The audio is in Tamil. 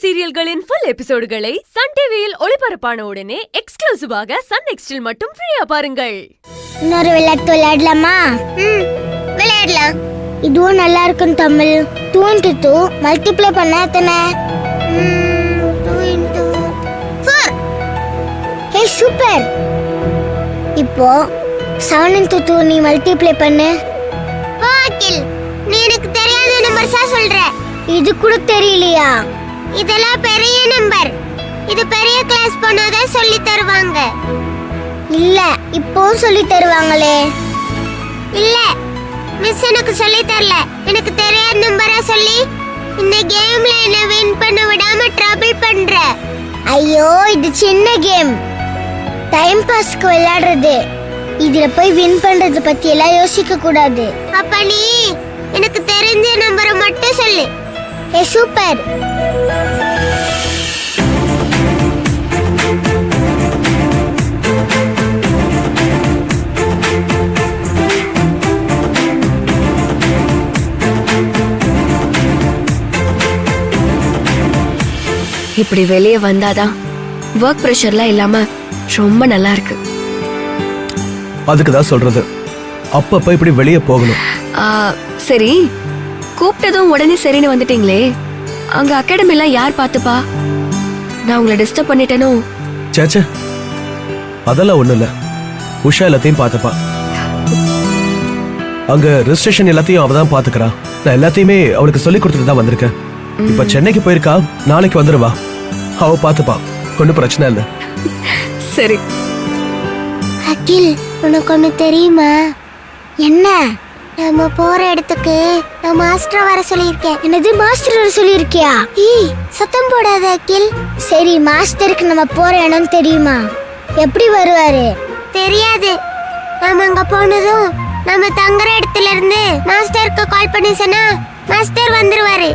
சீரியல்களின் ஃபுல் எபிசோடுகளை சன் டிவியில் ஒளிபரப்பான உடனே எக்ஸ்க்ளூசிவாக சன் நெக்ஸ்டில் மட்டும் ஃப்ரீயா பாருங்கள். இன்னொரு விளையாட்டு விளையாடலாமா? விளையாடலாம். இதுவும் நல்லா இருக்கும். தமிழ் 2 into 2 மல்டிப்ளை பண்ண எத்தனை? 2 into 4. ஹே சூப்பர். இப்போ 7 into 2 நீ மல்டிப்ளை பண்ணு. வாக்கில் நீ எனக்கு தெரியாத நம்பர் சொல்ற. இது கூட தெரியலையா? இதெல்லாம் பெரிய நம்பர். இது பெரிய கிளாஸ் போனாதான் சொல்லி தருவாங்க. இல்ல இப்போ சொல்லி தருவாங்களே. இல்ல மிஸ் எனக்கு சொல்லி தரல. எனக்கு தெரியாத நம்பரா சொல்லி இந்த கேம்ல என்ன வின் பண்ண விடாம ட்ரபிள் பண்ற. ஐயோ இது சின்ன கேம், டைம் பாஸ்க்கு விளையாடுறது. இதுல போய் வின் பண்றது பத்தி எல்லாம் யோசிக்க கூடாது. அப்ப நீ எனக்கு தெரிஞ்ச நம்பரை மட்டும் சொல்லு. ஏ சூப்பர். இப்படி வெளியே வந்தாதான் ஒர்க் பிரஷர்லாம் இல்லாம ரொம்ப நல்லா இருக்கு. அதுக்குதான் சொல்றது அப்பப்ப இப்படி வெளியே போகணும். சரி, கூப்பிட்டதும் உடனே சரின்னு வந்துட்டீங்களே, அங்க அகாடமிலாம் யார் பாத்துப்பா? நான் உங்களை டிஸ்டர்ப் பண்ணிட்டேனோ? சேச்சே அதெல்லாம் ஒண்ணு இல்ல. உஷா எல்லாத்தையும் பாத்துப்பா. அங்க ரெஜிஸ்ட்ரேஷன் எல்லாத்தையும் அவதான் பாத்துக்கிறா. நான் எல்லாத்தையுமே அவளுக்கு சொல்லி கொடுத்துட்டு தான் வந்திருக்கேன். இப்ப சென்னைக்கு போயிருக்கா, நாளைக்கு வந்துருவா. அவ பாத்துப்பா, ஒன்னும் பிரச்சனை இல்ல. சரி. அகில் உனக்கு ஒண்ணு தெரியுமா? என்ன? நம்ம போற இடத்துக்கு நான் மாஸ்டர் வர சொல்லியிருக்கேன். என்னது மாஸ்டர் வர சொல்லியிருக்கியா? சத்தம் போடாத அகில். சரி, மாஸ்டருக்கு நம்ம போற இடம் தெரியுமா? எப்படி வருவாரு? தெரியாது. நாம அங்க போனதும் நம்ம தங்குற இடத்துல இருந்து மாஸ்டருக்கு கால் பண்ணி சொன்னா மாஸ்டர் வந்துருவாரு.